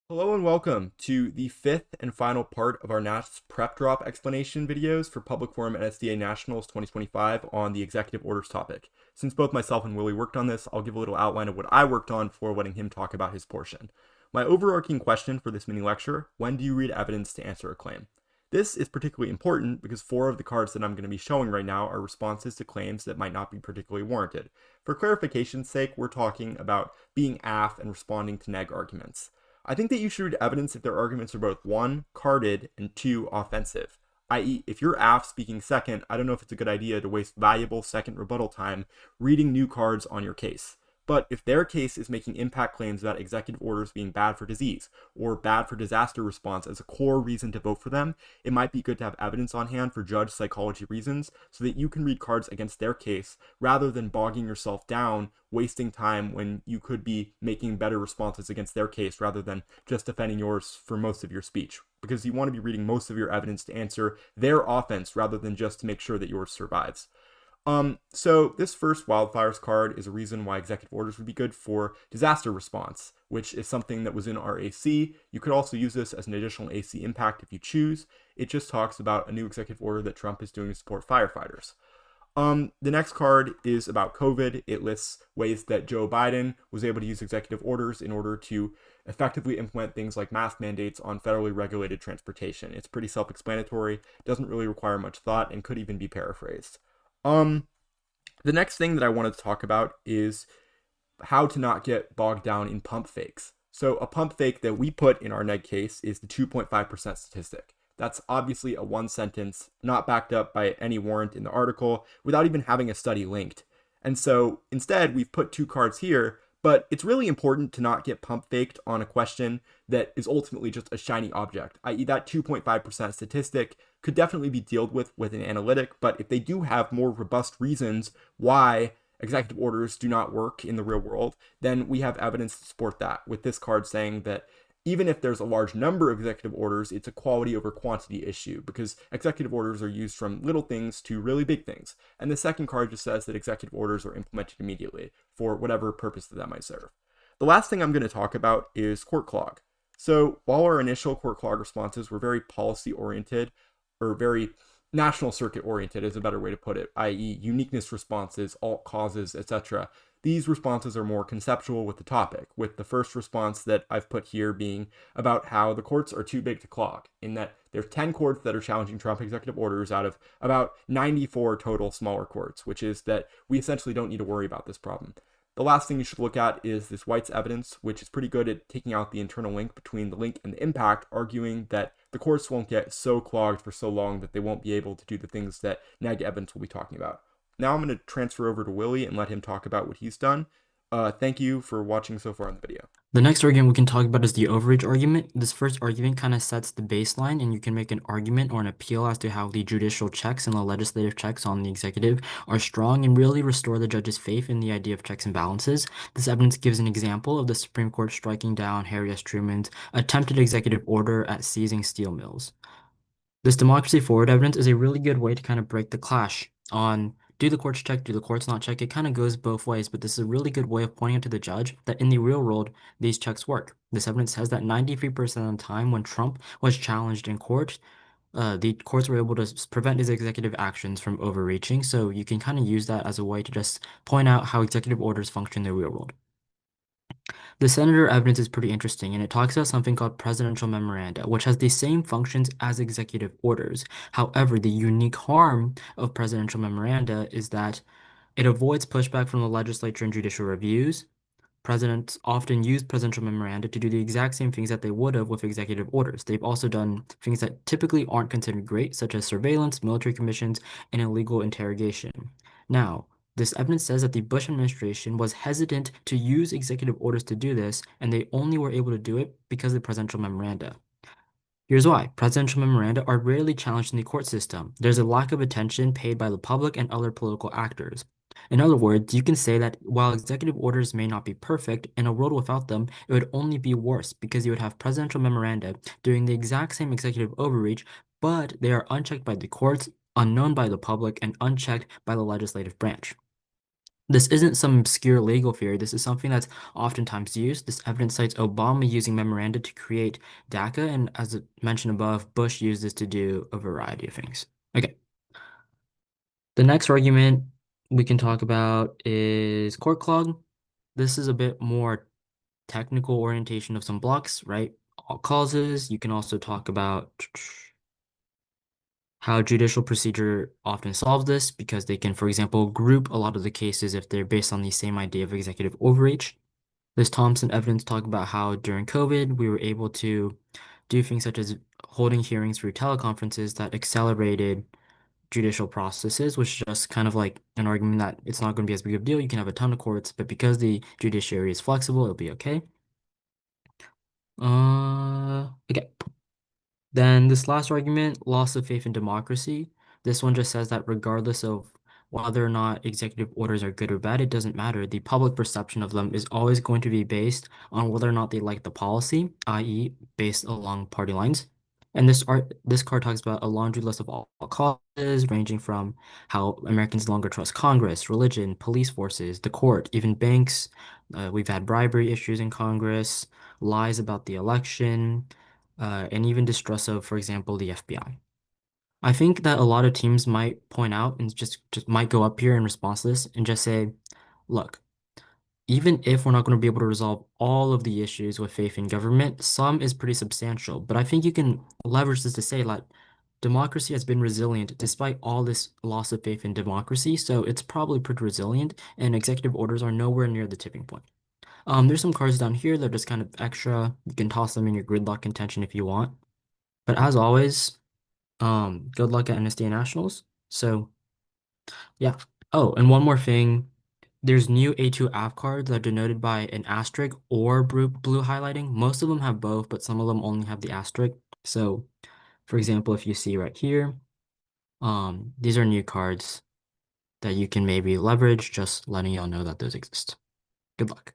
Hello and welcome to the fifth and final part of our NAS prep drop explanation videos for Public Forum and SDA Nationals 2025 on the executive orders topic. Since both myself and Willie worked on this, I'll give a little outline of what I worked on before letting him talk about his portion. My overarching question for this mini lecture: when do you read evidence to answer a claim? This is particularly important because four of the cards that I'm going to be showing right now are responses to claims that might not be particularly warranted. For clarification's sake, we're talking about being aff and responding to neg arguments. I think that you should read evidence if their arguments are both one, carded, and two, offensive. I.e., if you're AF speaking second, I don't know if it's a good idea to waste valuable second rebuttal time reading new cards on your case. But if their case is making impact claims about executive orders being bad for disease or bad for disaster response as a core reason to vote for them, it might be good to have evidence on hand for judge psychology reasons so that you can read cards against their case rather than bogging yourself down, wasting time when you could be making better responses against their case rather than just defending yours for most of your speech. Because you want to be reading most of your evidence to answer their offense rather than just to make sure that yours survives. So this first wildfires card is a reason why executive orders would be good for disaster response, which is something that was in our AC. You could also use this as an additional AC impact if you choose. It just talks about a new executive order that Trump is doing to support firefighters. The next card is about COVID. It lists ways that Joe Biden was able to use executive orders in order to effectively implement things like mask mandates on federally regulated transportation. It's pretty self-explanatory, doesn't really require much thought, and could even be paraphrased. The next thing that I wanted to talk about is how to not get bogged down in pump fakes. So a pump fake that we put in our neg case is the 2.5% statistic. That's obviously a one sentence, not backed up by any warrant in the article, without even having a study linked. And so instead, we've put two cards here, but it's really important to not get pump faked on a question that is ultimately just a shiny object, i.e. that 2.5% statistic could definitely be dealt with an analytic, but if they do have more robust reasons why executive orders do not work in the real world, then we have evidence to support that, with this card saying that even if there's a large number of executive orders, it's a quality over quantity issue because executive orders are used from little things to really big things. And the second card just says that executive orders are implemented immediately for whatever purpose that might serve. The last thing I'm going to talk about is court clog. So while our initial court clog responses were very policy oriented, or very national circuit oriented is a better way to put it, i.e. uniqueness responses, alt causes, etc. These responses are more conceptual with the topic, with the first response that I've put here being about how the courts are too big to clog, in that there's 10 courts that are challenging Trump executive orders out of about 94 total smaller courts, which is that we essentially don't need to worry about this problem. The last thing you should look at is this White's evidence, which is pretty good at taking out the internal link between the link and the impact, arguing that the courts won't get so clogged for so long that they won't be able to do the things that neg evidence will be talking about. Now I'm going to transfer over to Willie and let him talk about what he's done. Thank you for watching so far in the video. The next argument we can talk about is the overreach argument. This first argument kind of sets the baseline, and you can make an argument or an appeal as to how the judicial checks and the legislative checks on the executive are strong and really restore the judge's faith in the idea of checks and balances. This evidence gives an example of the Supreme Court striking down Harry S. Truman's attempted executive order at seizing steel mills. This democracy forward evidence is a really good way to kind of break the clash on do the courts check, do the courts not check. It kind of goes both ways, but this is a really good way of pointing out to the judge that in the real world, these checks work. This evidence says that 93% of the time when Trump was challenged in court, the courts were able to prevent his executive actions from overreaching. So you can kind of use that as a way to just point out how executive orders function in the real world. The senator evidence is pretty interesting, and it talks about something called presidential memoranda, which has the same functions as executive orders. However, the unique harm of presidential memoranda is that it avoids pushback from the legislature and judicial reviews. Presidents often use presidential memoranda to do the exact same things that they would have with executive orders. They've also done things that typically aren't considered great, such as surveillance, military commissions, and illegal interrogation. Now, this evidence says that the Bush administration was hesitant to use executive orders to do this, and they only were able to do it because of the presidential memoranda. Here's why. Presidential memoranda are rarely challenged in the court system. There's a lack of attention paid by the public and other political actors. In other words, you can say that while executive orders may not be perfect, in a world without them, it would only be worse because you would have presidential memoranda doing the exact same executive overreach, but they are unchecked by the courts, unknown by the public, and unchecked by the legislative branch. This isn't some obscure legal theory. This is something that's oftentimes used. This evidence cites Obama using memoranda to create DACA, and as mentioned above, Bush used this to do a variety of things. Okay, the next argument we can talk about is court clog. This is a bit more technical orientation of some blocks, right? All causes. You can also talk about how judicial procedure often solves this because they can, for example, group a lot of the cases if they're based on the same idea of executive overreach. This Thompson evidence talk about how during COVID, we were able to do things such as holding hearings through teleconferences that accelerated judicial processes, which is just kind of like an argument that it's not going to be as big of a deal. You can have a ton of courts, but because the judiciary is flexible, it'll be okay. Okay. Then this last argument, loss of faith in democracy. This one just says that regardless of whether or not executive orders are good or bad, it doesn't matter. The public perception of them is always going to be based on whether or not they like the policy, i.e., based along party lines. And this card talks about a laundry list of all causes, ranging from how Americans no longer trust Congress, religion, police forces, the court, even banks. We've had bribery issues in Congress, lies about the election and even distrust of, for example, the FBI. I think that a lot of teams might point out and just might go up here in response to this and just say, look, even if we're not going to be able to resolve all of the issues with faith in government, some is pretty substantial. But I think you can leverage this to say like democracy has been resilient despite all this loss of faith in democracy. So it's probably pretty resilient, and executive orders are nowhere near the tipping point. There's some cards down here that are just kind of extra. You can toss them in your gridlock contention if you want. But as always, good luck at NSDA Nationals. So yeah. Oh, and one more thing. There's new A2 AV cards that are denoted by an asterisk or blue highlighting. Most of them have both, but some of them only have the asterisk. So, for example, if you see right here, these are new cards that you can maybe leverage, just letting y'all know that those exist. Good luck.